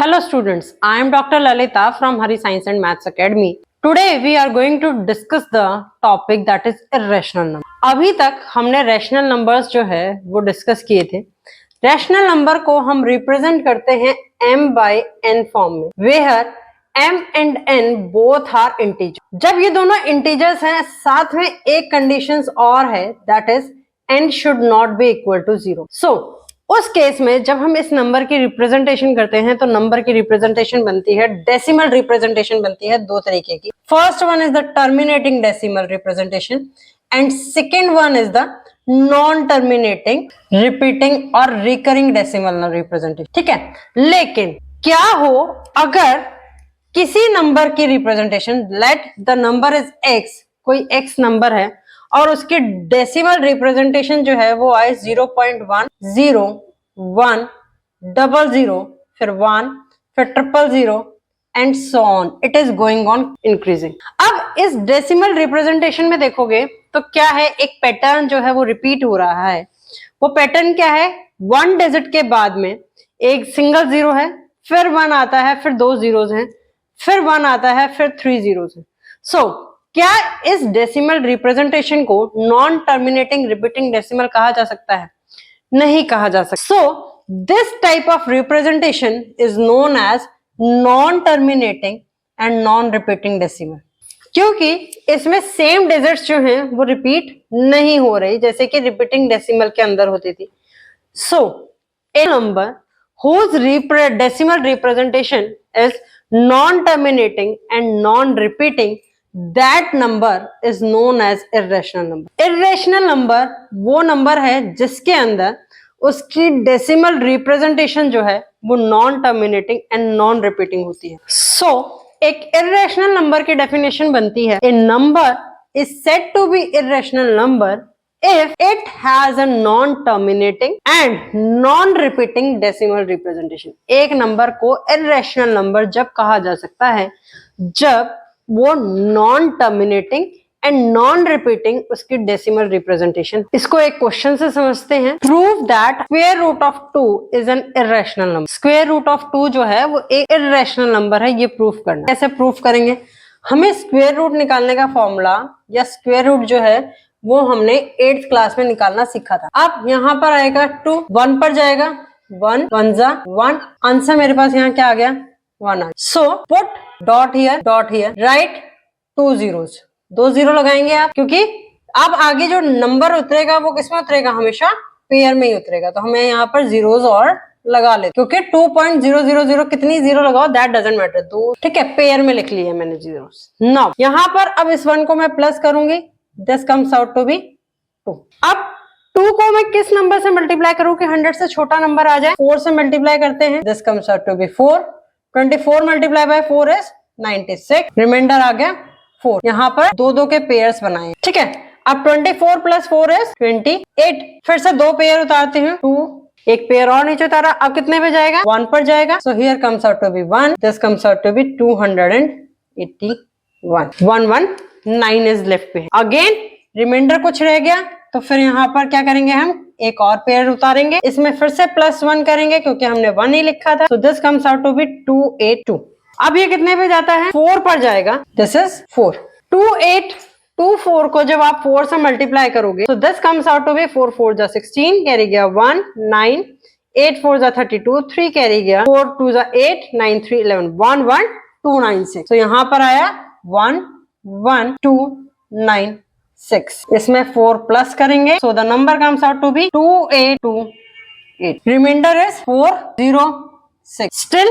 Hello students, I am Dr. Lalita from Hari Science and Maths Academy. Today we are going to discuss the topic that is irrational number. अभी तक हमने rational numbers जो है वो discuss किए थे। Rational number को हम रिप्रेजेंट करते हैं m by n फॉर्म में, where m and n both are integer. जब ये दोनों इंटीजर्स हैं, साथ में एक कंडीशंस और है, that is n should not be equal to 0। So उस केस में जब हम इस नंबर की रिप्रेजेंटेशन करते हैं तो नंबर की रिप्रेजेंटेशन बनती है, डेसिमल रिप्रेजेंटेशन बनती है दो तरीके की। First one is the terminating decimal representation and second one is the non terminating repeating और रिकरिंग डेसिमल रिप्रेजेंटेशन। ठीक है, लेकिन क्या हो अगर किसी नंबर की representation, let the number is x, कोई x नंबर है और उसकी डेसिमल रिप्रेजेंटेशन जो है वो आए 0.1 0 1 00 फिर 1 फिर 000 and so on, it is going on increasing. अब इस डेसिमल रिप्रेजेंटेशन में देखोगे तो क्या है, एक पैटर्न जो है वो रिपीट हो रहा है। वो पैटर्न क्या है, वन डिजिट के बाद में एक सिंगल जीरो है, फिर वन आता है, फिर दो जीरोज हैं, फिर वन आता है, फिर थ्री जीरोज हैं। सो क्या इस डेसिमल रिप्रेजेंटेशन को नॉन टर्मिनेटिंग रिपीटिंग डेसिमल कहा जा सकता है? नहीं कहा जा सकता। So this type of representation is known as non terminating and non repeating decimal, क्योंकि इसमें सेम डिजिट्स जो हैं वो रिपीट नहीं हो रही जैसे कि रिपीटिंग डेसिमल के अंदर होती थी। सो ए number whose decimal representation is non-terminating and non-repeating, that number is known as irrational number. Irrational number वो नंबर है जिसके अंदर उसकी डेसिमल रिप्रेजेंटेशन जो है वो non terminating and non repeating होती है। सो एक इर्रेशनल नंबर की डेफिनेशन बनती है, a number is said to be irrational number if it has a non-terminating and non-repeating decimal representation। एक नंबर को irrational नंबर जब कहा जा सकता है जब वो non-terminating and non-repeating उसकी decimal representation। इसको एक क्वेश्चन से समझते हैं। Prove that square root of 2 is an irrational number। Square root of 2 जो है वो एक irrational नंबर है, ये प्रूफ करना। कैसे प्रूफ करेंगे? हमें स्क्वायर रूट निकालने का फॉर्मूला या स्क्वायर रूट जो है वो हमने 8th क्लास में निकालना सीखा था। अब यहाँ पर आएगा 2, 1 पर जाएगा, 1 1 जा 1, आंसर मेरे पास यहाँ क्या आ गया, 1 आ। So put dot here, write 2 zeros, 2 0 लगाएंगे आप, क्योंकि अब आगे जो नंबर उतरेगा वो किसमें उतरेगा, हमेशा पेयर में ही उतरेगा। तो हमें यहाँ पर जीरोस और लगा ले, क्योंकि 2.000 कितनी जीरो लगाओ दैट डजंट मैटर, दो, ठीक है, पेयर में लिख लिया मैंने जीरोस। नाउ यहाँ पर अब इस 1 को मैं प्लस करूंगी, this comes out to be 2। अब 2 को मैं किस नंबर से मल्टीप्लाई करूं कि 100 से छोटा नंबर आ जाए? 4 से मल्टीप्लाई करते हैं, this comes out to be 4। 24 multiply by 4 is 96, remainder आ गया 4। यहाँ पर दो दो के पेयर्स बनाए, ठीक है। अब 24 प्लस 4 इज 28। फिर से दो पेयर उतारते हैं, 2, एक पेयर और नीचे उतारा, अब कितने पे जाएगा, 1 पर जाएगा। So here comes out to be 1, this comes out to be 281। 119 is left पे। अगेन रिमाइंडर कुछ रह गया, तो फिर यहाँ पर क्या करेंगे, हम एक और पेयर उतारेंगे, इसमें फिर से +1 करेंगे क्योंकि हमने 1 ही लिखा था। So this comes out to be 282। अब ये कितने पे जाता है, 4 पर जाएगा, दिस इज 4। 2824 को जब आप 4 से मल्टीप्लाई करोगे तो this comes out to be 4 4 जा 16, कैरी गया 1 9, 8 4 जा 32, 3 कैरी गया, 4 2 जा 8, 9 3 11, 1 1 296। तो यहाँ पर आया 1 1 2 9 6। इसमें 4 प्लस करेंगे, so the number comes out to be 2828। Reminder is 406। Still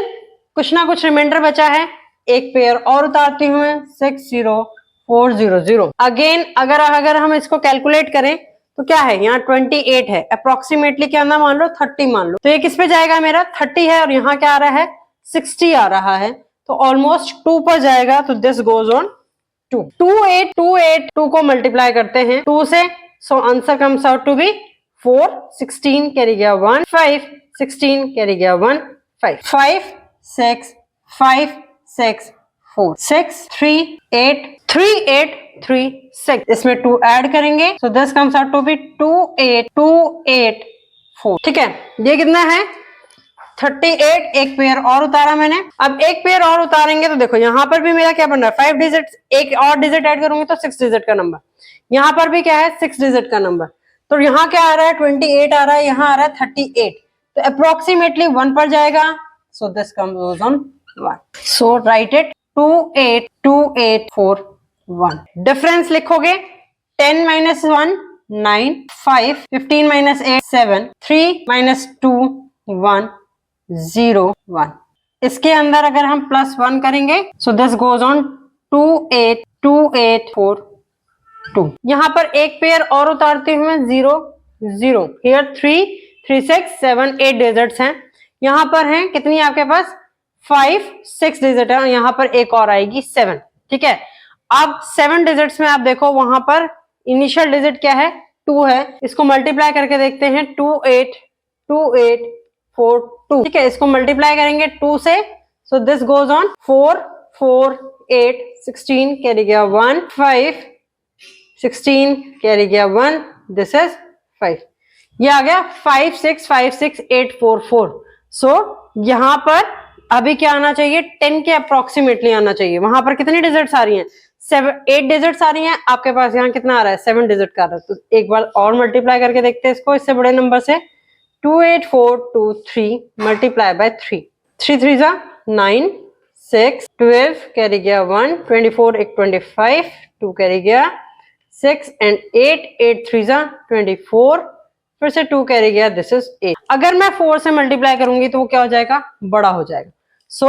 कुछ ना कुछ रिमाइंडर बचा है, एक पेयर और उतारती हूँ मैं, 60400। अगेन अगर हम इसको कैलकुलेट करें तो क्या है, यहाँ 28 है, अप्रोक्सीमेटली क्या ना मान लो 30 मान लो, तो ये किस पे जाएगा, मेरा 30 है और यहाँ क्या आ रहा है, 60 आ रहा है, तो ऑलमोस्ट 2 पर जाएगा। तो दिस गोज ऑन 2। 2 को मल्टीप्लाई करते हैं 2 से, so answer comes out to be 4 16 carry गया 1 5 16 कैरी गया 1 5 5 6 5 6 4 6 3 8 3 8 3 6। इसमें 2 ऐड करेंगे, so this comes out to be 2 8 2 8 4। ठीक है, ये कितना है 38 एक पेयर और उतारा मैंने। अब एक पेयर और उतारेंगे तो देखो यहाँ पर भी मेरा क्या बन रहा है 5 डिजिट, एक और डिजिट ऐड करूंगी तो 6 डिजिट का नंबर। यहाँ पर भी क्या है 6 डिजिट का नंबर। तो यहाँ क्या आ रहा है 28 आ रहा है, यहाँ आ रहा है 38, तो अप्रोक्सीमेटली 1 पर जाएगा। सो this comes on 1। So right it 282841। Difference लिखोगे 10 माइनस 1 9, 5, 15 माइनस 8 7, 3 माइनस 2 1 0 1। इसके अंदर अगर हम +1 करेंगे सो दिस गोज ऑन 282842। यहाँ पर एक पेयर और उतारते हुए 0 0, हियर 3 3 6 7 8 डिजिट्स हैं। यहाँ पर हैं कितनी आपके पास 5 6 डिजिट है, यहाँ पर एक और आएगी 7। ठीक है, अब 7 डिजिट्स में आप देखो वहां पर इनिशियल डिजिट क्या है 2 है, इसको मल्टीप्लाई करके देखते हैं 282842। ठीक है, इसको मल्टीप्लाई करेंगे 2 से, so this goes on 4 4 8 16 carry गया 1 5 16 कैरी गया 1, दिस इज 5। ये आ गया 5 6 5 6 8 4 4। सो यहां पर अभी क्या आना चाहिए 10 के अप्रोक्सीमेटली आना चाहिए। वहां पर कितनी डिजिट्स आ रही हैं 8 डिजिट्स आ रही हैं, आपके पास यहाँ कितना आ रहा है 7 डिजिट का आ रहा है। तो एक बार और मल्टीप्लाई करके देखते हैं इसको इससे बड़े नंबर से। 28423 मल्टीप्लाई बाय 3, 3 3 जा 9 6 12 कैरी गया 1 24 एक 25 2 कैरी गया 6 एंड 8 8 3 जा 24, फिर से 2 कैरी गया, दिस इज 8। अगर मैं 4 से मल्टीप्लाई करूंगी तो वो क्या हो जाएगा बड़ा हो जाएगा। सो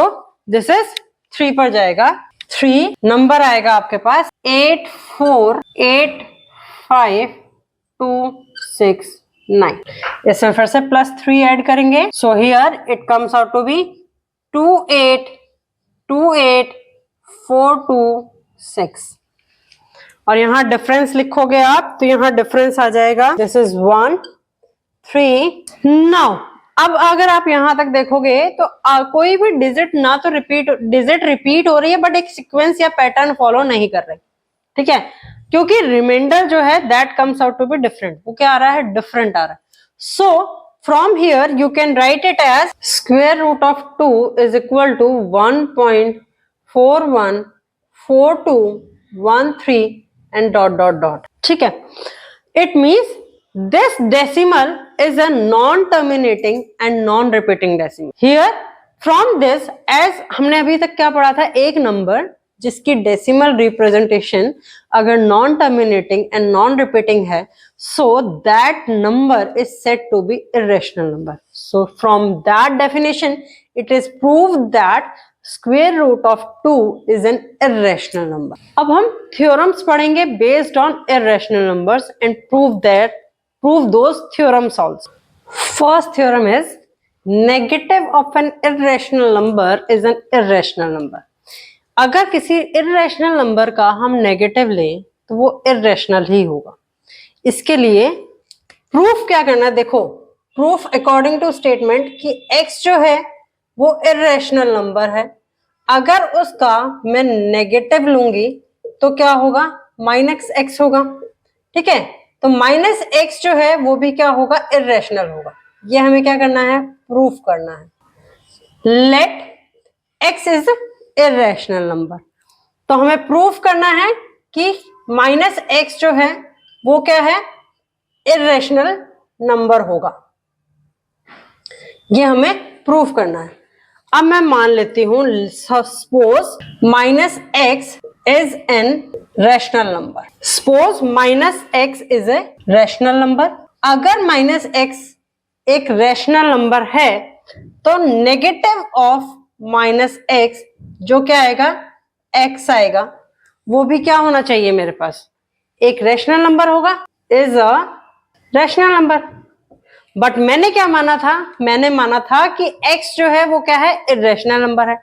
दिस इज 3 पर जाएगा। 3 नंबर आएगा आपके पास 8485269। इसमें फिर से +3 ऐड करेंगे। So here it comes out to be 2828426। और यहाँ डिफरेंस लिखोगे आप तो यहाँ डिफरेंस आ जाएगा दिस इज 1 3। नाउ अब अगर आप यहां तक देखोगे तो कोई भी डिजिट ना तो डिजिट रिपीट हो रही है बट एक सीक्वेंस या पैटर्न फॉलो नहीं कर रही। ठीक है, क्योंकि रिमाइंडर जो है that comes out to be different. वो क्या आ रहा है डिफरेंट आ रहा है। So from here you can write it as square root of 2 is equal to 1.414213 and dot dot dot. ठीक है, it means this decimal is a non-terminating and non-repeating decimal. Here from this, as हमने अभी तक क्या पढ़ा था एक नंबर जिसकी डेसिमल रिप्रेजेंटेशन अगर non terminating and non repeating है so that number is said to be irrational number. So from that definition it is proved that square root of 2 is an irrational number. अब हम theorems पढ़ेंगे based on irrational numbers and prove those theorems also. First theorem is negative of an irrational number is an irrational number. अगर किसी irrational number का हम negative लें तो वो irrational ही होगा। इसके लिए प्रूफ क्या करना है, देखो प्रूफ अकॉर्डिंग टू स्टेटमेंट कि x जो है वो irrational नंबर है। अगर उसका मैं नेगेटिव लूंगी तो क्या होगा -x होगा। ठीक है, तो -x जो है वो भी क्या होगा इरेशनल होगा। ये हमें क्या करना है प्रूफ करना है। Let x is irrational number, तो हमें प्रूफ करना है कि -x जो है वो क्या है इरेशनल नंबर होगा। ये हमें प्रूफ करना है। अब मैं मान लेती हूं suppose -x is an rational number. Suppose -x is a rational number. अगर -x एक rational number है तो negative of -x जो क्या आएगा x आएगा, वो भी क्या होना चाहिए मेरे पास एक rational number होगा, is a rational number. But मैंने क्या माना था, मैंने माना था कि x जो है वो क्या है irrational number है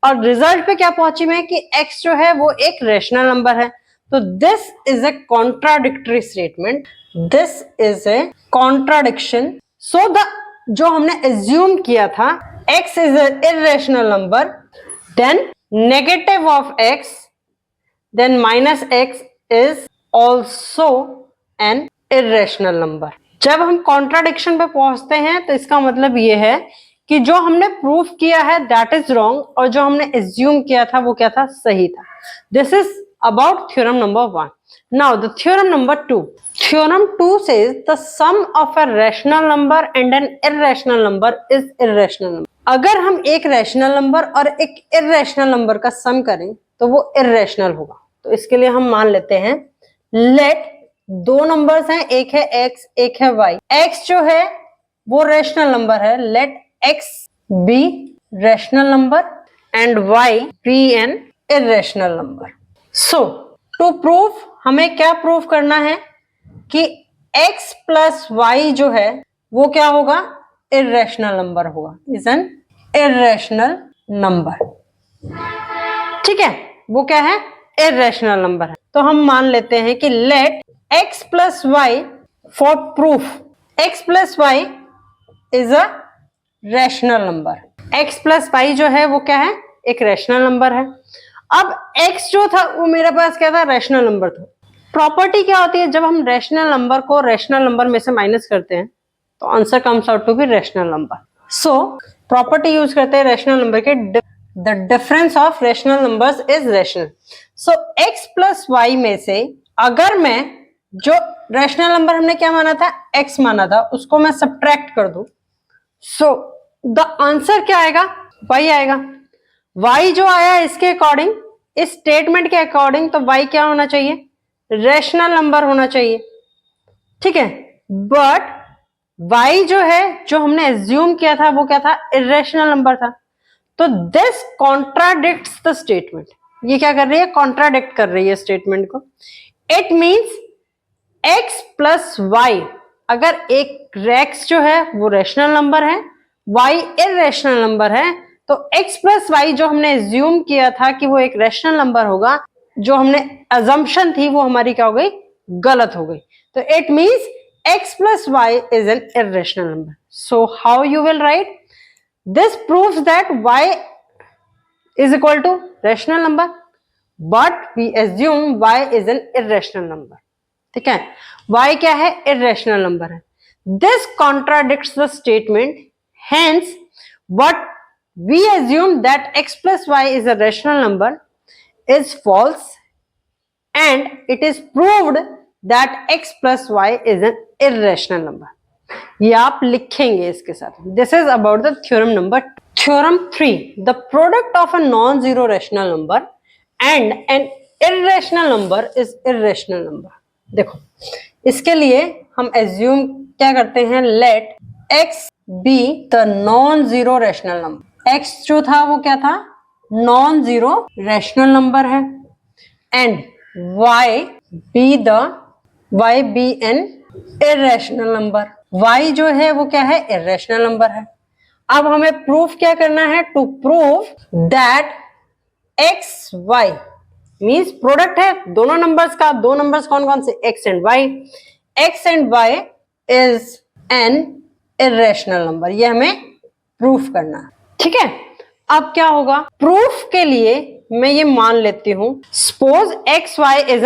और रिजल्ट पे क्या पहुंची मैं कि x जो है वो एक रेशनल नंबर है। तो this is a contradictory statement, this is a contradiction. So the जो हमने एज्यूम किया था x is a irrational number, then negative of x, then -x is also an irrational number. जब हम कॉन्ट्राडिक्शन पे पहुंचते हैं तो इसका मतलब ये है कि जो हमने प्रूफ किया है दैट इज रॉन्ग और जो हमने एज्यूम किया था वो क्या था, सही था. This is about theorem number 1. Now the theorem number 2. Theorem 2 says the sum of a rational number and an irrational number is irrational number. अगर हम एक रैशनल नंबर और एक इर्रेशनल नंबर का सम करें तो वो इर्रेशनल होगा. तो इसके लिए हम मान लेते हैं लेट दो नंबर्स हैं, एक है x एक है y. x जो है वो रैशनल नंबर है. Let x be rational number and y be an irrational number. So to prove हमें क्या प्रूव करना है कि x प्लस वाई जो है वो क्या होगा, इर्रेशनल नंबर होगा. Is an irrational number. ठीक है, वो क्या है, इर्रेशनल नंबर है. तो हम मान लेते हैं कि let x plus y for proof x plus y is a rational number. x plus y जो है वो क्या है, एक रैशनल नंबर है. अब x जो था वो मेरे पास क्या था, रैशनल नंबर था. प्रॉपर्टी क्या होती है, जब हम रैशनल नंबर को रैशनल नंबर में से माइनस करते हैं तो answer comes out to be rational number. So property use करते हैं रैशनल नंबर के, the difference of rational numbers is rational. So x plus y में से अगर मैं जो रैशनल नंबर हमने क्या माना था, x माना था, उसको मैं सब्ट्रैक्ट कर दूं, सो द आंसर क्या आएगा, y आएगा. y जो आया इसके अकॉर्डिंग, इस स्टेटमेंट के अकॉर्डिंग, तो y क्या होना चाहिए, रैशनल नंबर होना चाहिए. ठीक है, बट y जो है जो हमने एज्यूम किया था वो क्या था, इर्रेशनल नंबर था. तो दिस कॉन्ट्राडिक्ट्स द स्टेटमेंट. ये क्या कर रही है, कॉन्ट्राडिक्ट कर रही है स्टेटमेंट को. It means x plus y, अगर एक x जो है वो रैशनल नंबर है, y इर्रेशनल नंबर है, तो x प्लस वाई जो हमने एज्यूम किया था कि वो एक रैशनल नंबर होगा, जो हमने अजम्पशन थी वो हमारी क्या हो गई, गलत हो गई. तो it means x plus y is an irrational number. So how you will write this, proves that y is equal to rational number but we assume y is an irrational number. ठीक है, y क्या है, irrational number है. This contradicts the statement, hence what we assume that x plus y is a rational number is false and it is proved that x plus y is an irrational number. ये आप लिखेंगे इसके साथ. This is about the theorem number. Theorem 3. The product of a non-zero rational number and an irrational number is irrational number. देखो, इसके लिए हम assume क्या करते हैं, let x be the non-zero rational number. x जो था वो क्या था, नॉन जीरो रैशनल नंबर है, and y be an irrational number. y जो है वो क्या है, इर्रेशनल नंबर है. अब हमें प्रूफ क्या करना है, to prove that x y means product है दोनों नंबर्स का. दो नंबर्स कौन कौन से, x and y. x and y is an irrational number. ये हमें प्रूफ करना है. ठीक है, अब क्या होगा, प्रूफ के लिए मैं ये मान लेती हूं, suppose x y is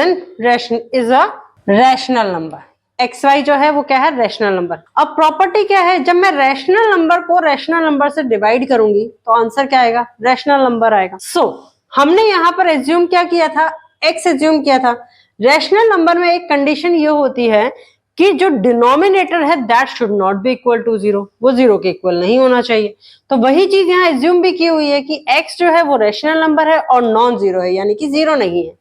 a rational number. X y जो है वो क्या है, रैशनल नंबर. अब प्रॉपर्टी क्या है, जब मैं रैशनल नंबर को रैशनल नंबर से डिवाइड करूंगी तो आंसर क्या आएगा, रैशनल नंबर आएगा. सो हमने यहां पर एज्यूम क्या किया था, एक्स एज्यूम किया था. रैशनल नंबर में एक कंडीशन ये होती है कि जो डिनोमिनेटर है that should not be equal to zero, वो जीरो के इक्वल नहीं होना चाहिए. तो वही चीज यहाँ एज्यूम भी की हुई है कि x जो है वो रैशनल नंबर है और नॉन जीरो है, यानी कि जीरो नहीं है.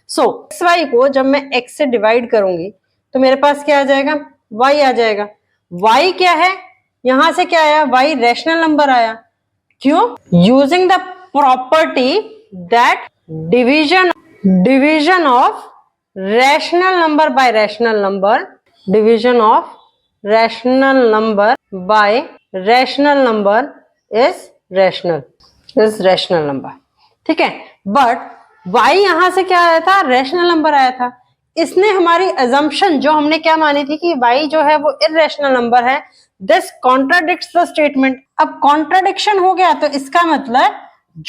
सो एक्स वाई को जब मैं x से डिवाइड करूंगी तो मेरे पास क्या आ जाएगा, y आ जाएगा. y क्या है, यहां से क्या आया, y रैशनल नंबर आया. क्यों, using the property that division of rational number by rational number, division of rational number by rational number is rational number. ठीक है, बट y यहां से क्या आया था, रैशनल नंबर आया था. इसने हमारी अजम्पशन जो हमने क्या मानी थी कि y जो है वो इर्रेशनल नंबर है, दिस कॉन्ट्राडिक्ट्स द स्टेटमेंट. अब कॉन्ट्राडिक्शन हो गया तो इसका मतलब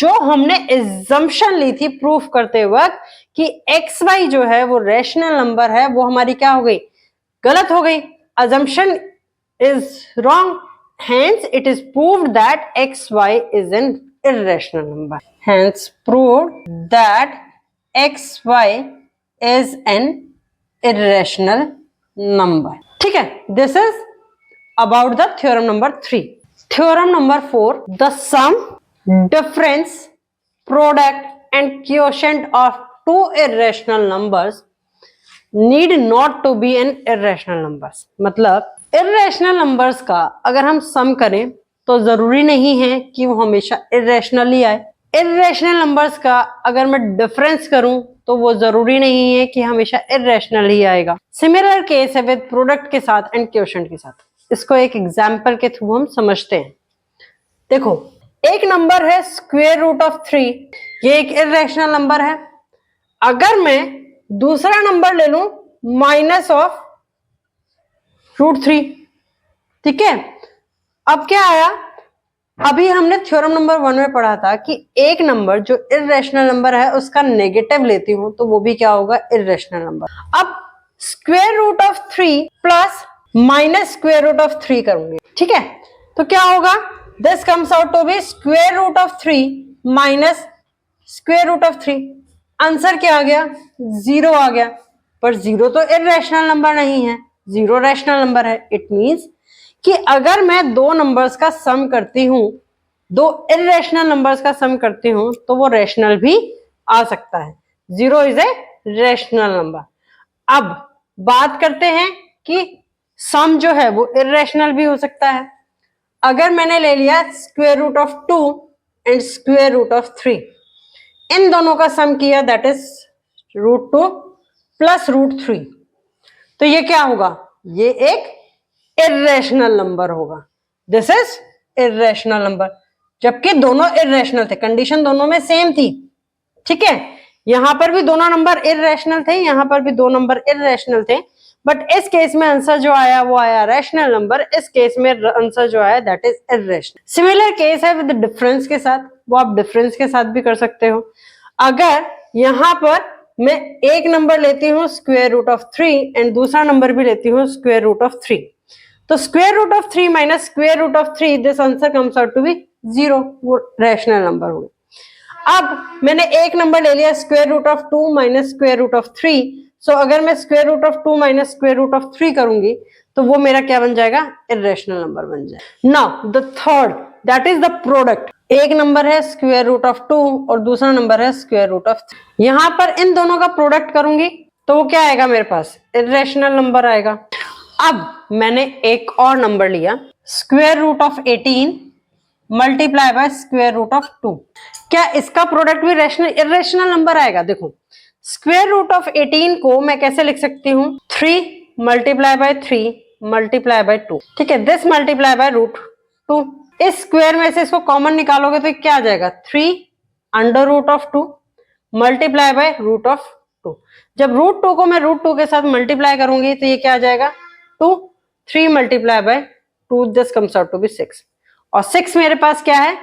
जो हमने अजम्पशन ली थी प्रूफ करते वक्त कि xy जो है वो रैशनल नंबर है, वो हमारी क्या हो गई, गलत हो गई. Assumption is wrong hence it is proved that xy is an irrational number. Hence proved that xy is an irrational number. ठीक है, this is about the theorem number 3. Theorem number 4, the sum, difference, product and quotient of two irrational numbers need not to be an irrational numbers. मतलब irrational numbers का अगर हम सम करें तो जरूरी नहीं है कि वो हमेशा irrational ही आए. irrational numbers का अगर मैं डिफरेंस करूं तो वो जरूरी नहीं है कि हमेशा irrational ही आएगा. सिमिलर केस है विद प्रोडक्ट के साथ एंड क्वोशंट के साथ. इसको एक एग्जाम्पल के थ्रू हम समझते हैं. देखो, एक नंबर है स्क्वायर रूट ऑफ 3, ये एक इर्रेशनल नंबर है. अगर मैं दूसरा नंबर ले लूं माइनस ऑफ √3, ठीक है. अब क्या आया, अभी हमने थ्योरम नंबर 1 में पढ़ा था कि एक नंबर जो इर्रेशनल नंबर है उसका नेगेटिव लेती हूं तो वो भी क्या होगा, इर्रेशनल नंबर. अब square root of 3 plus minus square root of 3 करूंगी, ठीक है. तो क्या होगा, this comes out to be square root of 3 minus square root of 3. Answer क्या आ गया, 0 आ गया. पर 0 तो इर्रेशनल नंबर नहीं है, 0 रैशनल नंबर है. इट मींस कि अगर मैं दो नंबर्स का सम करती हूं, दो इर्रेशनल नंबर्स का सम करती हूं तो वो रैशनल भी आ सकता है. 0 इज ए रैशनल नंबर. अब बात करते हैं कि सम जो है वो इर्रेशनल भी हो सकता है. अगर मैंने ले लिया square root of 2 and square root of 3, इन दोनों का सम किया, दैट इज √2 प्लस √3, तो ये क्या होगा, ये एक इर्रेशनल नंबर होगा. This is irrational number. जबकि दोनों इर्रेशनल थे, कंडीशन दोनों में सेम थी, ठीक है. यहां पर भी दोनों नंबर इर्रेशनल थे, यहां पर भी दो नंबर इर्रेशनल थे. बट इस केस में आंसर जो आया वो आया रैशनल नंबर. इस केस में आंसर जो आया that is irrational. Similar case है विद डिफरेंस के साथ, वो आप डिफरेंस के साथ भी कर सकते हो. अगर यहां पर मैं एक नंबर लेती हूँ स्क्वायर रूट ऑफ 3 एंड दूसरा नंबर भी लेती हूँ स्क्वायर रूट ऑफ 3, तो square root of 3 minus square root of 3, this answer comes out to be 0. वो रैशनल नंबर हो गया. अब मैंने एक नंबर ले लिया square root of 2 minus square root of 3, so अगर मैं square root of 2 minus square root of 3 करूंगी तो वो मेरा क्या बन जाएगा, इर्रेशनल नंबर बन जाएगा. Now the third, that is the product. एक नंबर है स्क्वायर रूट ऑफ 2 और दूसरा नंबर है स्क्वायर रूट ऑफ 3. यहां पर इन दोनों का प्रोडक्ट करूंगी तो वो क्या आएगा, मेरे पास इर्रेशनल नंबर आएगा. अब मैंने एक और नंबर लिया square root of 18 multiply by square root of 2. क्या इसका प्रोडक्ट भी इर्रेशनल नंबर आएगा? देखो, स्क्वायर रूट ऑफ 18 को मैं कैसे लिख सकती हूँ, 3 मल्टीप्लाई बाय 3 मल्टीप्लाई बाय 2, ठीक है. This multiply by √2. इस स्क्वायर में से इसको कॉमन निकालोगे तो क्या आ जाएगा, 3 under root of 2 multiply by root of 2. जब √2 को मैं √2 के साथ मल्टीप्लाई करूंगी तो ये क्या आ जाएगा, 2. 3 multiply by 2, this comes out to be 6. और 6 मेरे पास क्या है,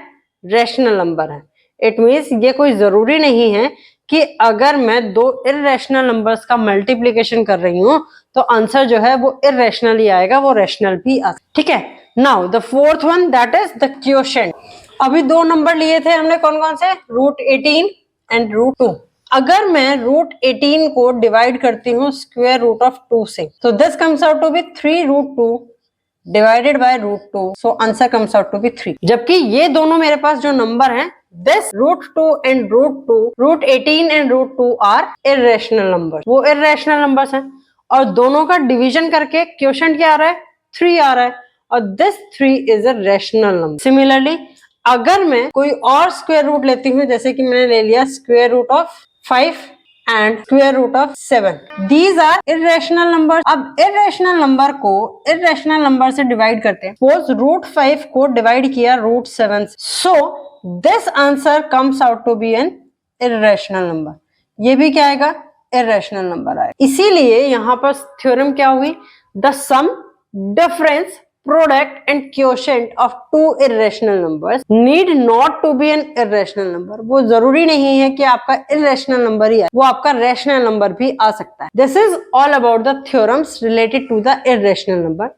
रैशनल नंबर है. इट मींस ये कोई जरूरी नहीं है कि अगर मैं दो इर्रेशनल नंबर्स का मल्टीप्लिकेशन कर रही हूं तो आंसर जो है वो इर्रेशनल ही आएगा, वो रैशनल भी आ, ठीक है. Now the fourth one, that is the quotient. अभी दो नंबर लिए थे हमने, कौन कौन से, √18 एंड √2. अगर मैं √18 को डिवाइड करती हूँ स्क्वायर रूट ऑफ 2 से, तो this comes out to be 3√2 divided by √2, so answer comes out to be 3. जबकि ये दोनों मेरे पास जो नंबर हैं, this √2 and √2, √18 and √2 are irrational number, वो इर्रेशनल नंबर्स हैं. और दोनों का डिवीजन करके क्वोशंट क्या आ रहा है, 3 आ रहा है, और this 3 is a rational number. Similarly अगर मैं कोई और स्क्वायर रूट लेती हूँ, जैसे कि मैंने ले लिया square root of 5 and square root of 7, these are irrational number. अब इर्रेशनल नंबर को इर्रेशनल नंबर से डिवाइड करते हैं. सपोज √5 को डिवाइड किया √7 से, so this answer comes out to be an irrational number. ये भी क्या आएगा, इर्रेशनल नंबर आएगा. इसीलिए यहां पर थ्योरम क्या हुई, the sum, difference, product and quotient of two irrational numbers need not to be an irrational number. वो जरूरी नहीं है कि आपका irrational number ही है, वो आपका rational number भी आ सकता है. This is all about the theorems related to the irrational number.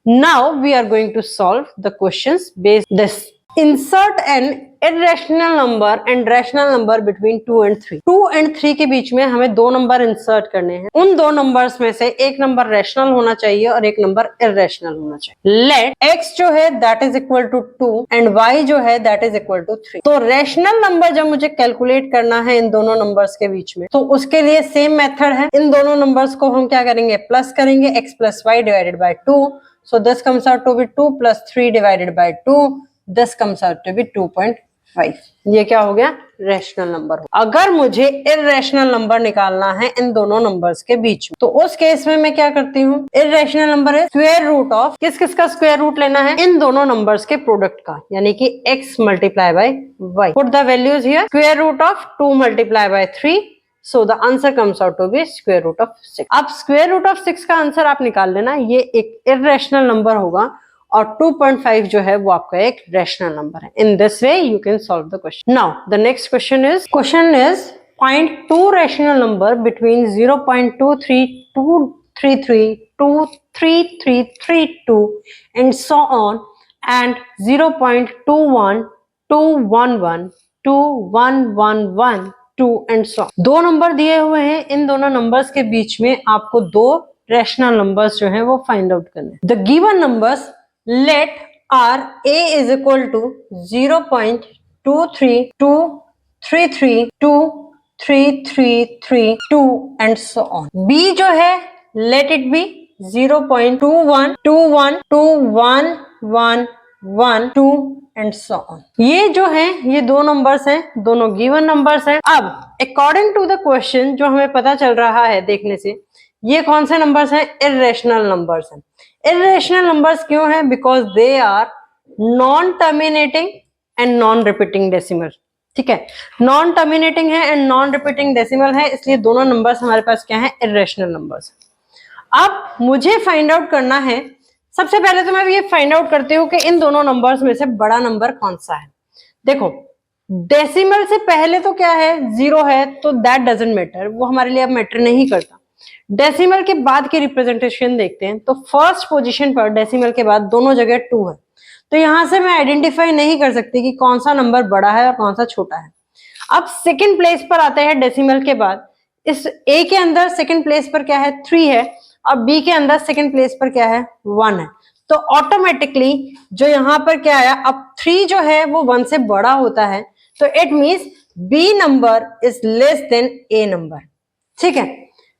Now we are going to solve the questions based this. Insert an irrational number and rational number between 2 and 3. 2 and 3 के बीच में हमें दो number insert करने हैं. उन दो numbers में से एक नंबर रैशनल होना चाहिए और एक नंबर इरेशनल होना चाहिए. लेट x जो है that is equal to 2 and y जो है दैट इज इक्वल टू 3. तो रैशनल नंबर जब मुझे कैलकुलेट करना है इन दोनों नंबर्स के बीच में, तो उसके लिए सेम मेथड है. इन दोनों नंबर्स को हम क्या करेंगे, प्लस करेंगे. x plus y divided by 2. So this comes out to be 2 plus 3 divided by 2. This comes out to be 2.5. ये क्या हो गया, रैशनल नंबर. अगर मुझे इरेशनल नंबर निकालना है इन दोनों नंबर्स के बीच में, तो उस केस में मैं क्या करती हूँ, इरेशनल नंबर है स्क्वायर रूट ऑफ किस किस का स्क्वायर रूट लेना है, इन दोनों नंबर्स के प्रोडक्ट का, यानी कि x multiply by y. Put the values here. Square root of 2 multiply by 3. So the answer comes out to be square root of 6. अब square root of 6 का आंसर आप निकाल लेना. ये एक irrational नंबर होगा और 2.5 जो है वो आपका एक rational नंबर है. In this way you can solve the question. Now the next question is find two rational number between 0.23233 to 3332 and so on and 0.21 211 2111 2 and so. दो नंबर दिए हुए हैं. इन दोनों नंबर्स के बीच में आपको दो रैशनल नंबर्स जो हैं वो फाइंड आउट करने. The given numbers let are a is equal to 0.23233223332 and so on. b जो है let it be 0.21212112 and so on. ये जो है ये दो नंबर्स हैं, दोनों गिवन नंबर्स हैं. अब अकॉर्डिंग टू द क्वेश्चन जो हमें पता चल रहा है देखने से, ये कौन से नंबर्स हैं, इरेशनल नंबर्स हैं. इरेशनल नंबर्स क्यों हैं, because they are non terminating and non repeating decimal. ठीक है, नॉन टर्मिनेटिंग है एंड नॉन रिपीटिंग डेसिमल है, इसलिए दोनों नंबर्स हमारे पास क्या है, इरेशनल नंबर्स. अब मुझे फाइंड आउट करना है, सबसे पहले तो मैं ये फाइंड आउट करती हूँ कि इन दोनों नंबर्स में से बड़ा नंबर कौन सा है. देखो डेसिमल से पहले तो क्या है, 0 है, तो दैट डजंट मैटर, वो हमारे लिए अब मैटर नहीं करता. डेसिमल के बाद की रिप्रेजेंटेशन देखते हैं, तो फर्स्ट पोजीशन पर डेसिमल के बाद दोनों जगह 2 है, तो यहां से मैं आइडेंटिफाई नहीं कर सकती कि कौन सा नंबर बड़ा है और कौन सा छोटा है. अब सेकेंड प्लेस पर आते हैं डेसिमल के बाद. इस ए के अंदर सेकेंड प्लेस पर क्या है, 3 है, और बी के अंदर सेकेंड प्लेस पर क्या है, 1 है. तो ऑटोमेटिकली जो यहां पर क्या आया, अब 3 जो है वो 1 से बड़ा होता है, तो it means b number is less than a number. ठीक है,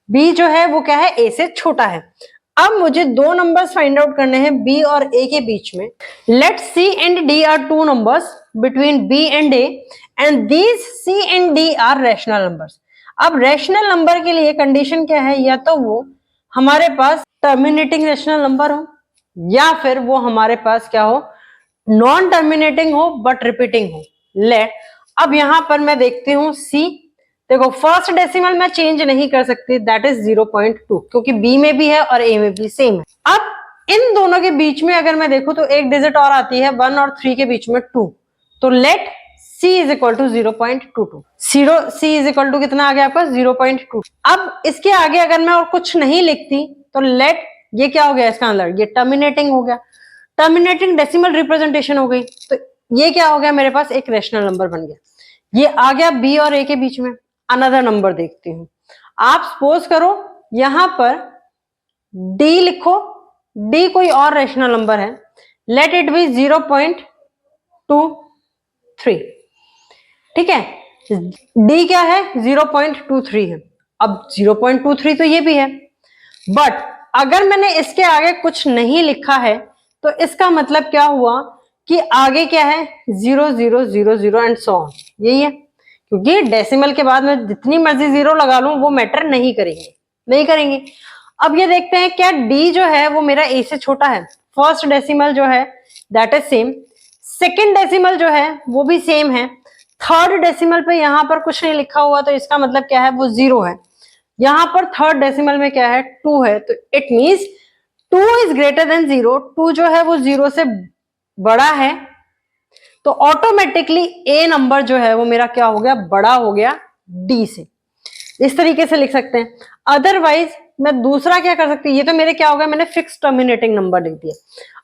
बी जो है वो क्या है, ए से छोटा है. अब मुझे दो नंबर्स फाइंड आउट करने हैं बी और ए के बीच में. Let c and d are two numbers between b and a and these c and d are rational numbers. अब रैशनल नंबर के लिए कंडीशन क्या है, या तो वो हमारे पास टर्मिनेटिंग रैशनल नंबर हो, या फिर वो हमारे पास क्या हो, नॉन टर्मिनेटिंग हो बट रिपीटिंग हो. लेट अब यहां पर मैं देखती हूं सी. देखो फर्स्ट डेसिमल मैं चेंज नहीं कर सकती, दैट इज 0.2, क्योंकि बी में भी है और ए में भी सेम है. अब इन दोनों के बीच में अगर मैं देखूं तो एक डिजिट और आती है, 1 और 3 के बीच में 2. तो let c is equal to 0.22. c is equal to कितना आ गया आपका, 0.2. अब इसके आगे अगर मैं और कुछ नहीं लिखती तो लेट, ये क्या हो गया इसका आंसर, ये टर्मिनेटिंग हो गया, टर्मिनेटिंग डेसिमल रिप्रेजेंटेशन हो गई. तो ये क्या हो गया, मेरे पास एक रैशनल नंबर बन गया. ये आ गया बी और ए के बीच में. अनदर नंबर देखती हूं. आप सपोज करो यहां पर डी लिखो, डी कोई और रैशनल नंबर है, लेट इट बी 0.23. ठीक है, डी क्या है, 0.23 है. अब 0.23 तो ये भी है, बट अगर मैंने इसके आगे कुछ नहीं लिखा है तो इसका मतलब क्या हुआ कि आगे क्या है, 0 0 0 0 एंड सो ऑन. यही है, क्योंकि डेसिमल के बाद में जितनी मर्जी 0 लगा लूं वो मैटर नहीं करेंगे. अब ये देखते हैं क्या डी जो है वो मेरा ए से छोटा है. फर्स्ट डेसिमल जो है that is same, second decimal जो है वो भी सेम है, थर्ड डेसिमल पे यहां पर कुछ नहीं लिखा हुआ, तो इसका मतलब क्या है, वो 0 है. यहां पर थर्ड डेसिमल में क्या है, 2 है, तो it means 2 is greater than 0. 2 जो है वो 0 से बड़ा है, तो ऑटोमेटिकली ए नंबर जो है वो मेरा क्या हो गया, बड़ा हो गया डी से. इस तरीके से लिख सकते हैं. अदरवाइज मैं दूसरा क्या कर सकती हूँ, ये तो मेरे क्या हो गया, मैंने फिक्स टर्मिनेटिंग नंबर लिख दिया।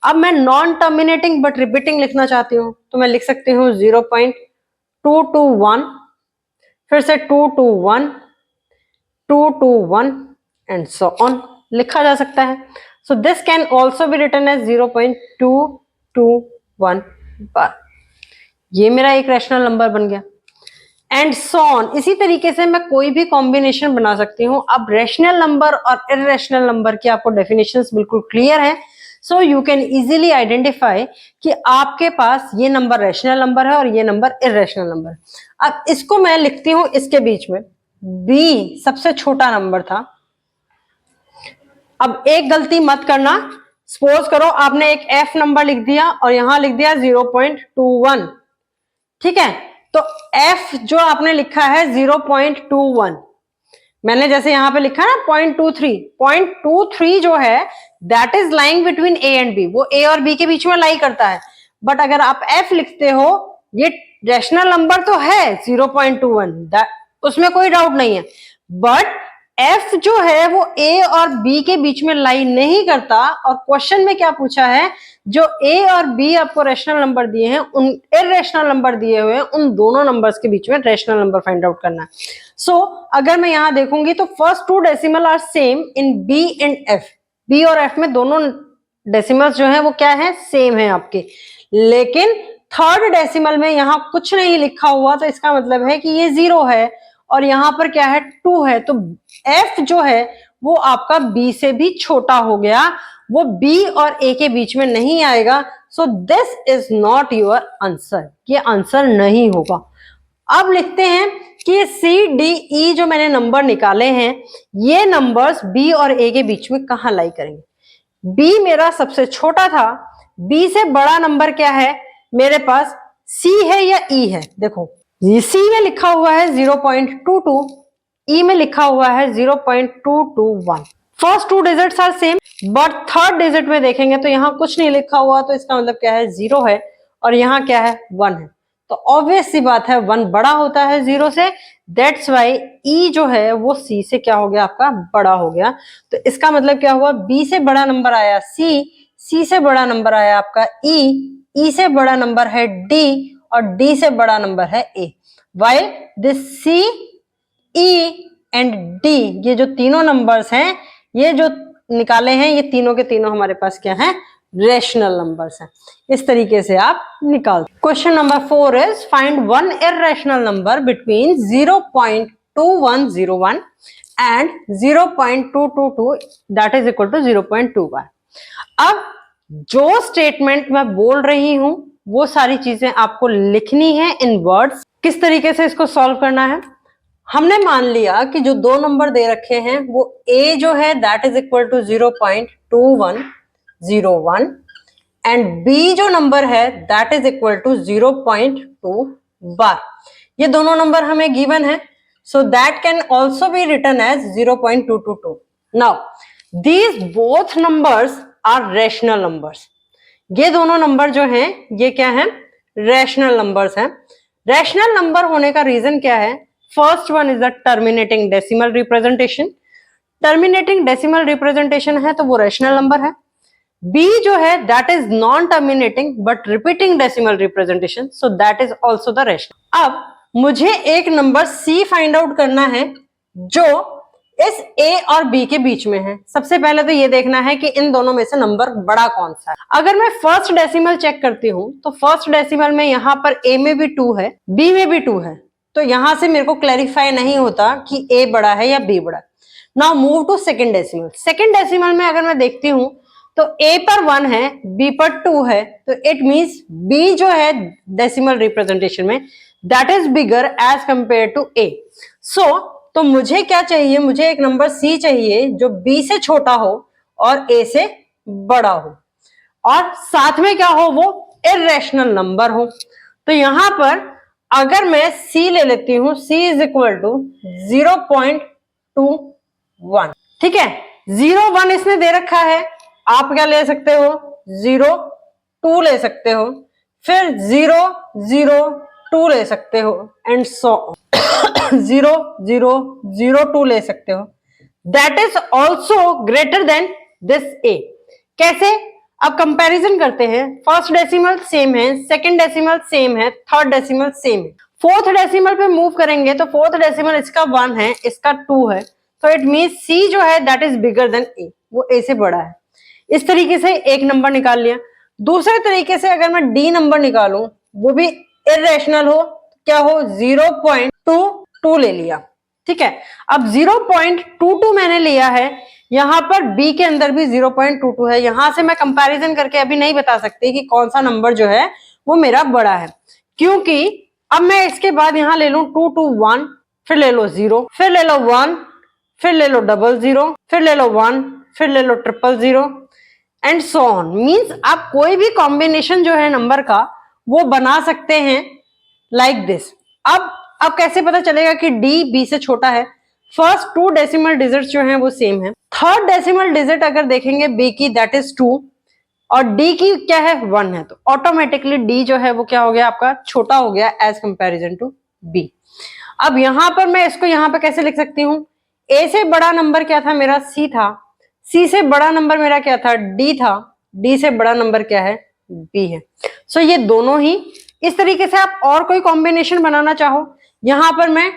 अब मैं नॉन टर्मिनेटिंग बट रिपीटिंग लिखना चाहती हूँ, तो मैं लिख सकती हूँ 0.221, फिर से 221, 221 एंड सो ऑन लिखा जा सकता है। So this can also be written as 0.221 बार। ये मेरा एक रैशनल नंबर बन गया। एंड सो ऑन, इसी तरीके से मैं कोई भी कॉम्बिनेशन बना सकती हूँ। अब रैशनल नंबर और इररेशनल नंबर की आपको डेफिनेशंस बिल्कुल क्लियर है, so you can easily identify कि आपके पास ये नंबर रैशनल नंबर है और ये नंबर इररेशनल नंबर है। अब इसको मैं लिखती हूँ इसके बीच में, बी सबसे छोटा नंबर था। अब एक गलती मत करना, सपोज करो आपने एक एफ नंबर लिख दिया और यहां लिख दिया 0.21, ठीक है, तो एफ जो आपने लिखा है 0.21, मैंने जैसे यहां पे लिखा ना 0.23 जो है that is lying between A and B, वो ए और बी के बीच में लाई करता है। बट अगर आप एफ लिखते हो, ये रैशनल नंबर तो है 0.21, उसमें कोई डाउट नहीं है, बट एफ जो है वो ए और बी के बीच में लाई नहीं करता। और क्वेश्चन में क्या पूछा है, जो ए और बी आपको रैशनल नंबर दिए हैं, उन इररेशनल नंबर दिए हुए हैं, उन दोनों नंबर्स के बीच में रैशनल नंबर फाइंड आउट करना है। सो अगर मैं यहां देखूंगी तो first two decimal are same in B and F, B और एफ में दोनों डेसिमल्स जो है वो क्या है, सेम है आपके। लेकिन थर्ड डेसिमल में यहां कुछ नहीं लिखा हुआ, तो इसका मतलब है कि ये 0 है और यहां पर क्या है 2 है, तो एफ जो है वो आपका बी से भी छोटा हो गया, वो बी और ए के बीच में नहीं आएगा। So this is not your answer, ये आंसर नहीं होगा। अब लिखते हैं कि सी डी ई जो मैंने नंबर निकाले हैं, ये नंबर्स बी और ए के बीच में कहां लाई करेंगे। बी मेरा सबसे छोटा था, बी से बड़ा नंबर क्या है मेरे पास, सी है या ई है। देखो सी में लिखा हुआ है 0.22, ई में लिखा हुआ है 0.221। First two digits are same, but third digit में देखेंगे तो यहाँ कुछ नहीं लिखा हुआ, तो इसका मतलब क्या है 0 है और यहाँ क्या है 1 है। तो ऑब्वियस सी बात है 1 बड़ा होता है 0 से, दैट्स वाई ई जो है वो सी से क्या हो गया, आपका बड़ा हो गया। तो इसका मतलब क्या हुआ, बी से बड़ा नंबर आया सी, सी से बड़ा नंबर आया आपका ई से बड़ा नंबर है डी और डी से बड़ा नंबर है ए। While this C E and D, ये जो तीनों नंबर्स हैं, ये जो निकाले हैं, ये तीनों के तीनों हमारे पास क्या है, रैशनल नंबर्स हैं। इस तरीके से आप निकाल। Question number 4 is find one irrational number between 0.2101 and 0.222 that is equal to 0.21। अब जो स्टेटमेंट मैं बोल रही हूं वो सारी चीजें आपको लिखनी है इन वर्ड्स। किस तरीके से इसको सॉल्व करना है, हमने मान लिया कि जो दो नंबर दे रखे हैं वो a जो है that is equal to 0.2101 and b जो नंबर है दैट इज इक्वल टू 0.2 बार। ये दोनों नंबर हमें गिवन है, so that can also be written as 0.222। Now these both numbers are rational numbers. ये दोनों नंबर जो हैं ये क्या है, रैशनल नंबर्स हैं। रैशनल नंबर होने का रीजन क्या है, first one is the terminating decimal representation. Terminating decimal representation है तो वो रैशनल नंबर है। बी जो है that is non terminating but repeating decimal representation, so that is also the rational. अब मुझे एक नंबर सी फाइंड आउट करना है जो इस ए और बी के बीच में है। सबसे पहले तो ये देखना है कि इन दोनों में से नंबर बड़ा कौन सा है। अगर मैं फर्स्ट डेसिमल चेक करती हूं तो फर्स्ट डेसिमल में यहां पर ए में भी 2 है, बी में भी 2 है, तो यहां से मेरे को क्लैरिफाई नहीं होता कि ए बड़ा है या बी बड़ा है। Now move to second decimal. Second decimal में अगर मैं देखती हूं तो ए पर 1 है, बी पर 2 है, तो इट मींस बी जो है डेसिमल रिप्रेजेंटेशन में that is bigger as compare to A. So तो मुझे क्या चाहिए, मुझे एक नंबर सी चाहिए जो बी से छोटा हो और ए से बड़ा हो और साथ में क्या हो, वो इररेशनल नंबर हो। तो यहां पर अगर मैं c ले लेती हूं, c इज इक्वल टू 0.21, ठीक है। 0.1 इसने दे रखा है, आप क्या ले सकते हो 0.2 ले सकते हो, फिर 0.0.2 ले सकते हो एंड सो 0.0.02 ले सकते हो, that is also greater than this A. कैसे? अब कंपैरिजन करते हैं। फर्स्ट डेसिमल सेम है, सेकंड डेसिमल सेम है, थर्ड डेसिमल सेम है। फोर्थ डेसिमल पे मूव करेंगे तो फोर्थ डेसिमल इसका 1 है, इसका 2 है, तो इट मींस सी जो है दैट इज बिगर देन ए, वो ए से बड़ा है। इस तरीके से एक नंबर निकाल लिया। दूसरे तरीके से अगर मैं डी नंबर निकालूं, वो भी इरेशनल हो, क्या हो, 0.22 ले लिया। ठीक है, अब 0.22 मैंने लिया है, यहां पर बी के अंदर भी 0.22 है। यहां से मैं कंपैरिजन करके अभी नहीं बता सकती कि कौन सा नंबर जो है वो मेरा बड़ा है, क्योंकि अब मैं इसके बाद यहां ले लूं 2 2 1, फिर ले लो 0, फिर ले लो 1, फिर ले लो 00, फिर ले लो 1, फिर ले लो 000 एंड सो ऑन। मींस आप कोई भी कॉम्बिनेशन जो है नंबर का वो बना सकते हैं लाइक दिस। अब कैसे पता चलेगा कि डी बी से छोटा है? फर्स्ट 2 डेसिमल डिजिट जो हैं वो सेम है। थर्ड डेसिमल डिजिट अगर देखेंगे बी की, दैट इज 2, और डी की क्या है, 1 है, तो ऑटोमेटिकली डी जो है वो क्या हो गया आपका, छोटा हो गया एज कंपैरिजन टू बी। अब यहां पर मैं इसको यहां पे कैसे लिख सकती हूं? ए से बड़ा नंबर क्या था मेरा, सी था। सी से बड़ा नंबर मेरा क्या था, डी था। डी से बड़ा नंबर क्या है, बी है। सो ये दोनों ही। इस तरीके से आप और कोई कॉम्बिनेशन बनाना चाहो, यहां पर मैं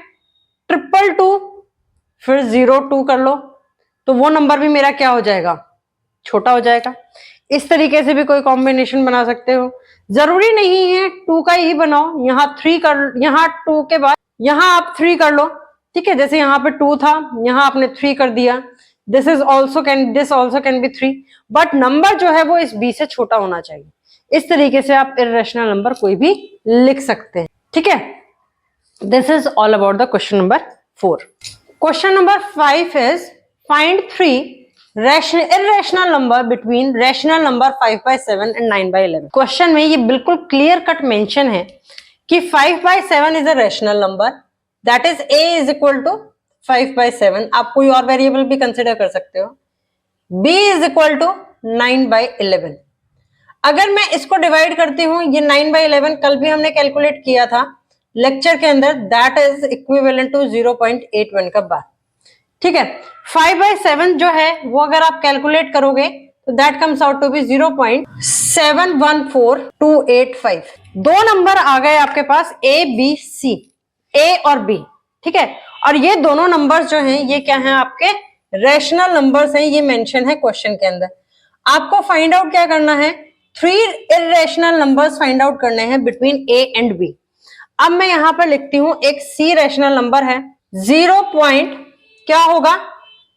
222 फिर 02 कर लो, तो वो नंबर भी मेरा क्या हो जाएगा, छोटा हो जाएगा। इस तरीके से भी कोई कॉम्बिनेशन बना सकते हो। जरूरी नहीं है 2 का ही बनाओ, यहाँ 3 कर, यहाँ 2 के बाद यहाँ आप 3 कर लो। ठीक है, जैसे यहाँ पे 2 था, यहाँ आपने 3 कर दिया। This also can be 3, but number जो है वो इस बी से छोटा होना चाहिए। इस तरीके से आप इर्रेशनल नंबर कोई भी लिख सकते हैं। ठीक है, this is all about the question number 4। Question number 5 is find 3 irrational number between rational number 5/7 and 9/11। क्वेश्चन में ये बिल्कुल क्लियर कट मेंशन है कि 5/7 is a rational number, that is a is equal to 5/7। आप कोई और वेरिएबल भी कंसिडर कर सकते हो। b is equal to 9/11। अगर मैं इसको डिवाइड करती हूं, ये 9/11 कल भी हमने कैलकुलेट किया था लेक्चर के अंदर, दैट इज इक्विवेलेंट टू 0.81 का बार। ठीक है, 5/7 जो है वो अगर आप कैलकुलेट करोगे तो that comes out to be 0.714285। दो नंबर आ गए आपके पास, ए बी सी, ए और बी। ठीक है, और ये दोनों नंबर्स जो हैं ये क्या हैं, आपके रैशनल नंबर्स हैं, ये मेंशन है क्वेश्चन के अंदर। आपको फाइंड आउट क्या करना है, 3 इर्रेशनल नंबर्स फाइंड आउट करने हैं बिटवीन ए एंड बी। अब मैं यहां पर लिखती हूं, एक सी रैशनल नंबर है, 0 क्या होगा,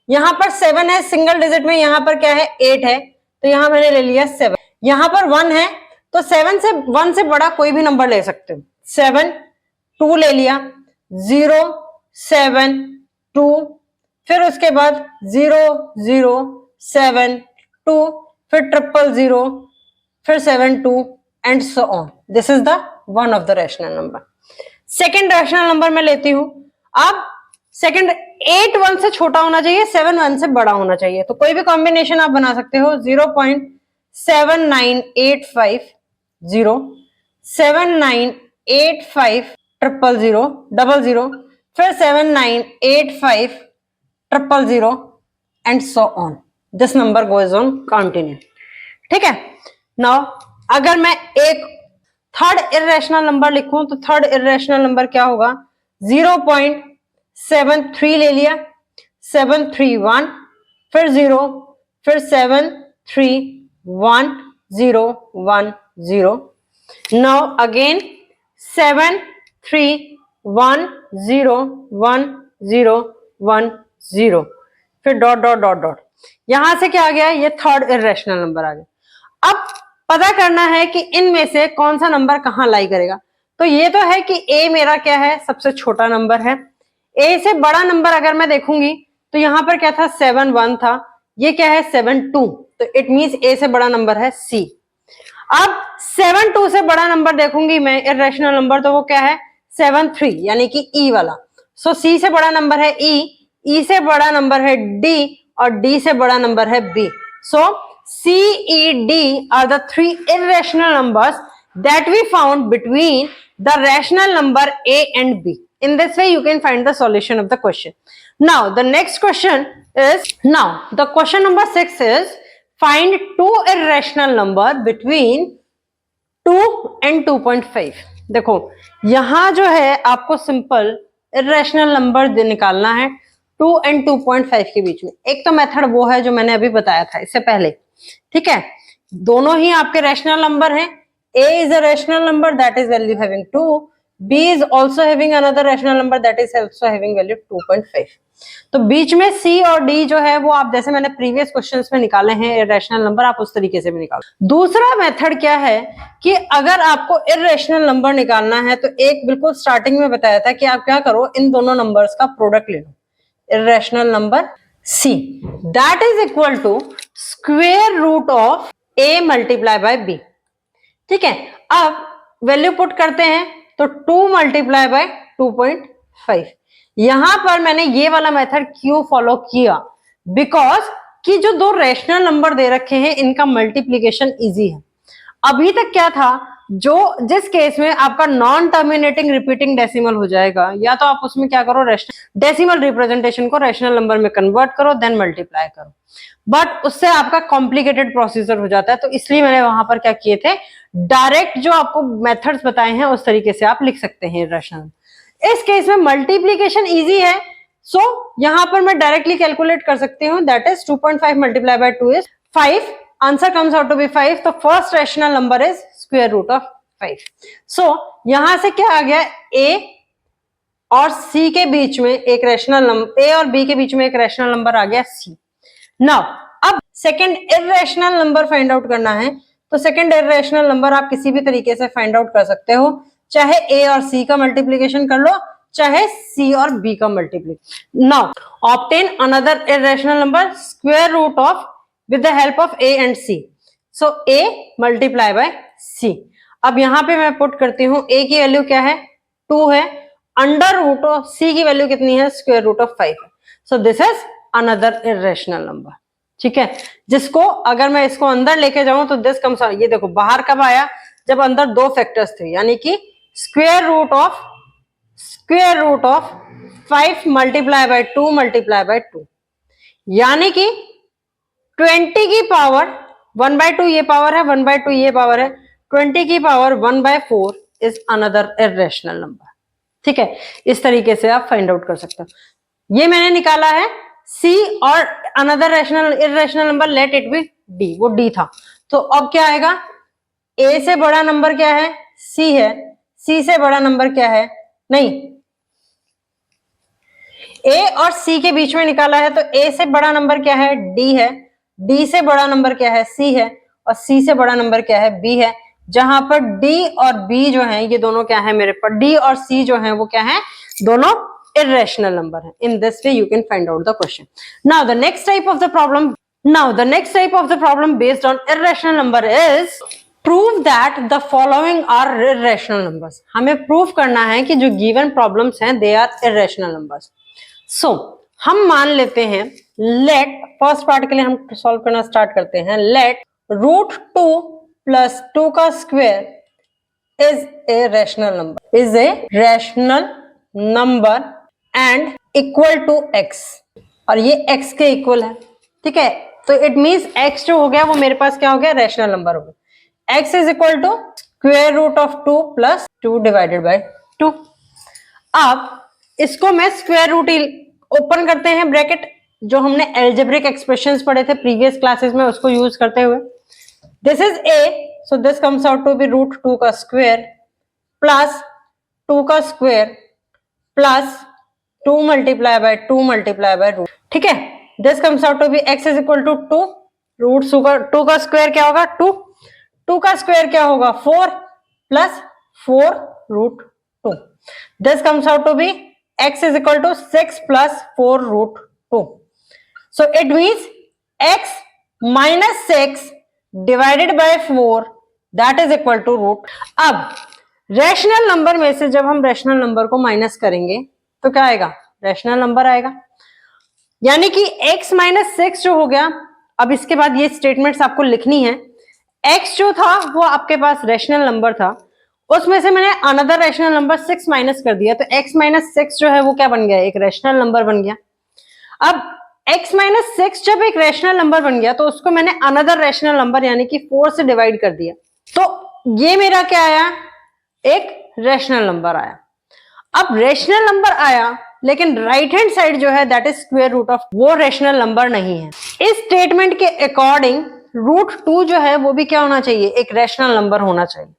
यहां पर 7 है सिंगल डिजिट में, यहां पर क्या है 8 है, तो यहां मैंने ले लिया 7। यहां पर 1 है तो 7 से 1 से बड़ा कोई भी नंबर ले सकते हो, 7 2 ले लिया, 0 7 2, फिर उसके बाद 0 0 7 2, फिर 000, फिर 7 2 and so on. This is the one of the rational number. Second rational number मैं लेती हूं। अब सेकंड 8 1 से छोटा होना चाहिए, 7 1 से बड़ा होना चाहिए, तो कोई भी कॉम्बिनेशन आप बना सकते हो। 0.7985 0 7985 000 फिर 7985 000 and so on. This number goes on continue. ठीक है, नाउ अगर मैं एक थर्ड इर्रेशनल नंबर लिखूं तो थर्ड इर्रेशनल नंबर क्या होगा, 0.73 ले लिया, 731 फिर 0 फिर 7311010। नाउ अगेन 7311010 फिर डॉट डॉट डॉट डॉट। यहां से क्या आ गया, ये थर्ड इर्रेशनल नंबर आ गया। अब पता करना है कि इनमें से कौन सा नंबर कहां लाई करेगा। तो ये तो है कि ए मेरा क्या है, सबसे छोटा नंबर है। ए से बड़ा नंबर अगर मैं देखूंगी तो यहां पर क्या था, 7 1 था, ये क्या है 7 2, तो इट मींस ए से बड़ा नंबर है सी। अब 7 2 से बड़ा नंबर देखूंगी मैं इर्रेशनल नंबर, तो वो क्या है 7 3, यानी कि ई वाला। सो सी से बड़ा नंबर है ई से बड़ा नंबर है डी, और डी से बड़ा नंबर है B. So C, E, D are the 3 irrational numbers that we found between the rational number A and B. In this way you can find the solution of the question. Now the next question is, now the question number 6 is find two irrational number between 2 and 2.5. देखो यहां जो है आपको simple irrational number निकालना है 2 and 2.5 के बीच में। एक तो मेथड वो है जो मैंने अभी बताया था इससे पहले, ठीक है, दोनों ही आपके रैशनल नंबर हैं। A is a rational number that is value having 2, B is also having another rational number that is also having value 2.5। तो बीच में C और D जो है वो आप जैसे मैंने प्रीवियस क्वेश्चंस में निकाले हैं इरेशनल नंबर, आप उस तरीके से भी निकालो। दूसरा मेथड क्या है कि अगर आपको इरेशनल नंबर निकालना है तो एक बिल्कुल स्टार्टिंग में बताया था कि आप क्या करो, इन दोनों नंबर्स का प्रोडक्ट ले लो। Irrational number C that is equal to square root of A multiply by B। ठीक है, अब वैल्यू पुट करते हैं तो 2 मल्टीप्लाई बाय 2.5। यहां पर मैंने ये वाला मेथड क्यों फॉलो किया, बिकॉज कि जो दो रैशनल नंबर दे रखे हैं इनका मल्टीप्लीकेशन इजी है। अभी तक क्या था, जो जिस केस में आपका नॉन टर्मिनेटिंग रिपीटिंग डेसिमल हो जाएगा, या तो आप उसमें क्या करो, डेसिमल रिप्रेजेंटेशन को रैशनल नंबर में कन्वर्ट करो देन मल्टीप्लाई करो, बट उससे आपका कॉम्प्लिकेटेड प्रोसीजर हो जाता है। तो इसलिए मैंने वहां पर क्या किए थे, डायरेक्ट जो आपको मेथड्स बताए हैं उस तरीके से आप लिख सकते हैं रैशनल। इस केस में मल्टीप्लीकेशन इजी है, सो यहां पर मैं डायरेक्टली कैलकुलेट कर सकती हूँ, that is 2.5 multiply by 2 is 5। Answer comes out to be 5। तो first rational number is square root of 5। So यहां से क्या आ गया, ए और सी के बीच में एक रैशनल नंबर, ए और बी के बीच में एक रैशनल नंबर आ गया सी। नाउ अब second irrational number find out करना है, तो सेकंड इररेशनल नंबर आप किसी भी तरीके से फाइंड आउट कर सकते हो, चाहे ए और सी का मल्टीप्लीकेशन कर लो, चाहे सी और बी का multiplication. Now obtain another irrational number square root of with the help of a and c, so a multiply by c। अब यहां पे मैं पुट करती हूं, a की वैल्यू क्या है, 2 है, अंडर रूट ऑफ c की वैल्यू कितनी है, स्क्वायर रूट ऑफ 5 है। So this is another irrational number. ठीक है, जिसको अगर मैं इसको अंदर लेके जाऊं तो दिस कम्स, ये देखो बाहर कब आया, जब अंदर दो फैक्टर्स थे, यानी कि square root of 5 multiply by 2 multiply by 2, यानी कि 20 की पावर 1/2 ये पावर है, 1/2 ये पावर है, 20 की power 1/4 is another irrational number. ठीक है, इस तरीके से आप फाइंड आउट कर सकते हो। ये मैंने निकाला है C और another irrational number, late it B D, वो D था। तो अब क्या आएगा, A से बड़ा नंबर क्या है, C है, C से बड़ा नंबर क्या है, नहीं, A और C के बीच में निकाला है, तो A से बड़ा नंबर क्या है, D है, D से बड़ा नंबर क्या है, C है, और C से बड़ा नंबर क्या है, B है। जहां पर D और B जो है ये दोनों क्या है, मेरे पर D और C जो है वो क्या है, दोनों irrational number है। In this way you can find out the question. Now the next type of the problem based on irrational number is prove that the following are irrational numbers। हमें prove करना है कि जो given problems हैं they are irrational numbers। So हम मान लेते हैं, let, फर्स्ट पार्ट के लिए हम सॉल्व करना स्टार्ट करते हैं, let √2 + 2 का square is a rational number and equal to x, और ये x के इक्वल है। ठीक है, तो इट मींस x जो हो गया वो मेरे पास क्या हो गया, रैशनल नंबर हो गया। x is equal to square root of 2 + 2 divided by 2। अब इसको मैं स्क्वायर रूट ओपन करते हैं ब्रैकेट, जो हमने एल्जेब्रिक एक्सप्रेशंस पढ़े थे प्रीवियस क्लासेस में, उसको यूज करते हुए, this is a, so this comes out to be √2 का स्क्वायर प्लस 2 का square plus 2 multiply by 2 multiply by root. ठीक है, this comes out to be x is equal to 2 √2 का स्क्वायर क्या होगा, 2 का स्क्वायर क्या होगा, 4 plus 4 √2। This comes out to be x is equal to 6 plus 4 √2. So it means x minus 6 divided by 4 that is equal to √। अब rational number में से जब हम रैशनल नंबर को माइनस करेंगे तो क्या आएगा, रैशनल नंबर आएगा, यानी कि x minus 6 जो हो गया। अब इसके बाद ये स्टेटमेंट्स आपको लिखनी है। x जो था वो आपके पास रैशनल नंबर था, उसमें से मैंने अनदर रैशनल नंबर 6 माइनस कर दिया, तो x माइनस 6 जो है वो क्या बन गया, एक रैशनल नंबर बन गया। अब x माइनस 6 जब एक रैशनल नंबर बन गया तो उसको मैंने अनदर रैशनल नंबर यानी कि 4 से डिवाइड कर दिया, तो ये मेरा क्या आया, एक रैशनल नंबर आया। अब रैशनल नंबर आया लेकिन राइट हैंड साइड जो है that is square root of, वो रैशनल नंबर नहीं है। इस स्टेटमेंट के अकॉर्डिंग रूट 2 जो है वो भी क्या होना चाहिए, एक रैशनल नंबर होना चाहिए।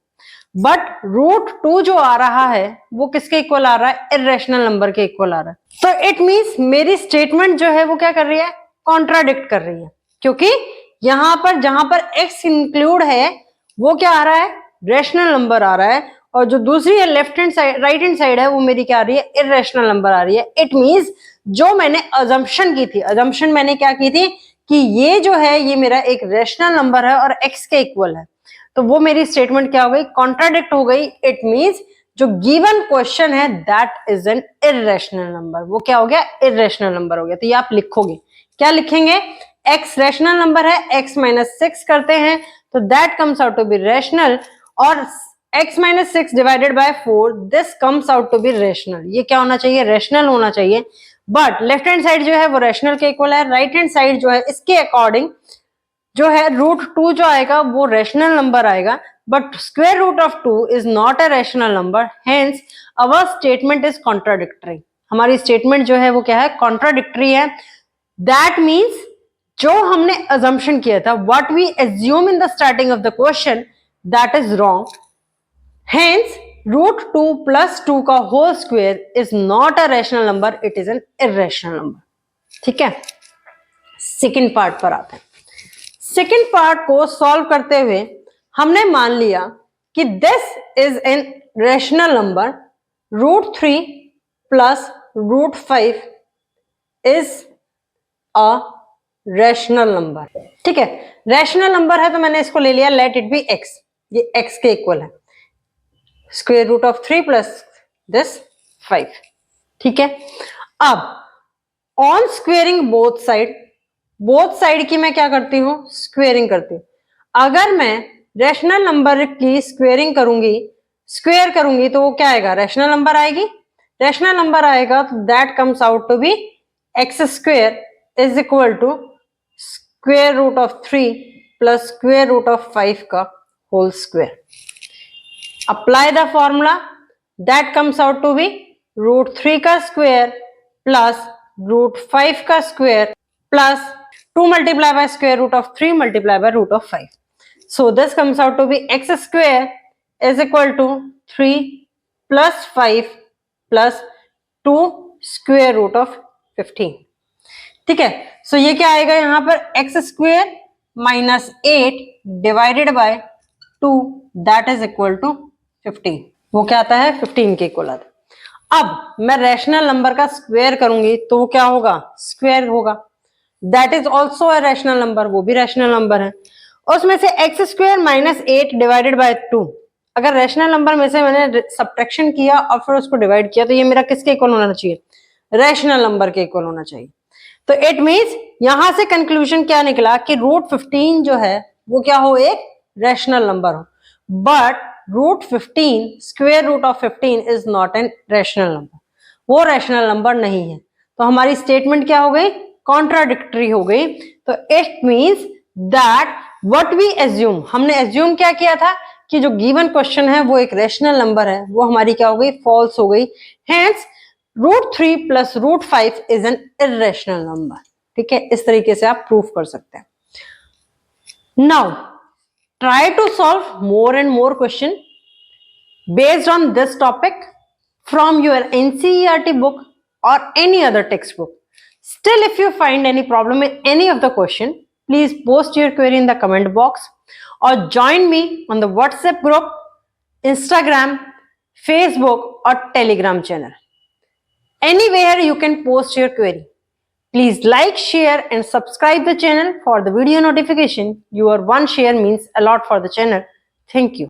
बट रूट 2 जो आ रहा है वो किसके इक्वल आ रहा है, इर्रेशनल नंबर के इक्वल आ रहा है। तो इट मींस मेरी स्टेटमेंट जो है वो क्या कर रही है, कॉन्ट्राडिक्ट कर रही है, क्योंकि यहां पर जहां पर x इंक्लूड है वो क्या आ रहा है, रैशनल नंबर आ रहा है, और जो दूसरी है left hand side, right hand side है, वो मेरी क्या आ रही है, इर्रेशनल नंबर आ रही है। इट मींस जो मैंने अजम्पशन की थी, अजम्पशन मैंने क्या की थी कि ये जो है ये मेरा एक रैशनल नंबर है और x के इक्वल है, तो वो मेरी स्टेटमेंट क्या हो गई, कॉन्ट्राडिक्ट हो गई। इट मींस जो गिवन क्वेश्चन है that is an irrational number, वो क्या हो गया, इर्रेशनल नंबर हो गया। तो ये आप लिखोगे, क्या लिखेंगे, x रैशनल नंबर है, x माइनस 6 करते हैं तो that comes out to be rational, और x minus 6 divided by 4 this comes out to be rational. ये क्या होना चाहिए, रैशनल होना चाहिए। बट लेफ्ट हैंड साइड जो है वो रैशनल के इक्वल है, राइट हैंड साइड जो है इसके अकॉर्डिंग जो है रूट 2 जो आएगा वो रैशनल नंबर आएगा, but square root of 2 is not a rational number, hence our statement is contradictory. हमारी स्टेटमेंट जो है वो क्या है, कॉन्ट्राडिक्टरी है। दैट मीन्स जो हमने अजम्पशन किया था, what we assume in the starting of the question, that is wrong. Hence root 2 plus 2 का whole square is not a rational number, it is an irrational number. ठीक है, second part पर आते हैं। सेकेंड पार्ट को solve करते हुए हमने मान लिया कि this is an rational number, root 3 plus root 5 is a rational number. ठीक है, रैशनल नंबर है तो मैंने इसको ले लिया, लेट इट बी एक्स, ये एक्स के इक्वल है, square root of 3 plus this 5। ठीक है, अब ऑन स्क्वेयरिंग बोथ साइड की मैं क्या करती हूं, स्क्वेयरिंग करती हूं। अगर मैं रैशनल नंबर की स्क्वेयर करूंगी तो वो क्या आएगा, रैशनल नंबर आएगी, रैशनल नंबर आएगा तो that comes out to be X square is equal to square root of 3 plus square root of 5 का whole square. Apply the formula, that comes out to be root 3 का square plus root 5 का square plus 2 multiplied by square root of 3 multiplied by root of 5. So this comes out to be x square is equal to 3 plus 5 plus 2 square root of 15. ठीक है, सो ये क्या आएगा यहाँ पर, X square minus 8 divided by 2 that is equal to 15। वो क्या आता है, 15 के इक्वल आता है। अब मैं रैशनल नंबर का स्क्वायर करूंगी तो वो क्या होगा, स्क्वायर होगा, that is also a rational number, वो भी रैशनल नंबर है। उसमें से x square minus 8 divided by 2, अगर रैशनल नंबर में से मैंने सब्ट्रैक्शन किया और फिर उसको डिवाइड किया तो ये मेरा किसके इक्वल होना चाहिए, रैशनल नंबर के इक्वल होना चाहिए। तो इट मींस यहां से कंक्लूजन क्या निकला कि रूट 15 जो है वो क्या हो, एक रैशनल नंबर हो, but root 15 square root of 15 is not an rational number, वो रैशनल नंबर नहीं है। तो हमारी स्टेटमेंट क्या हो गई, कॉन्ट्राडिक्टरी हो गई। तो it means that what we assume, हमने एज्यूम क्या किया था कि जो गिवन क्वेश्चन है वो एक रैशनल नंबर है, वो हमारी क्या हो गई, फॉल्स हो गई। Hence root 3 plus root 5 is an irrational number. ठीक है, इस तरीके से आप प्रूफ कर सकते हैं। Now try to solve more and more question based on this topic from your NCERT book or any other textbook. Still, if you find any problem in any of the question, please post your query in the comment box or join me on the WhatsApp group, Instagram, Facebook or Telegram channel. Anywhere you can post your query. Please like, share and subscribe the channel for the video notification. Your one share means a lot for the channel. Thank you.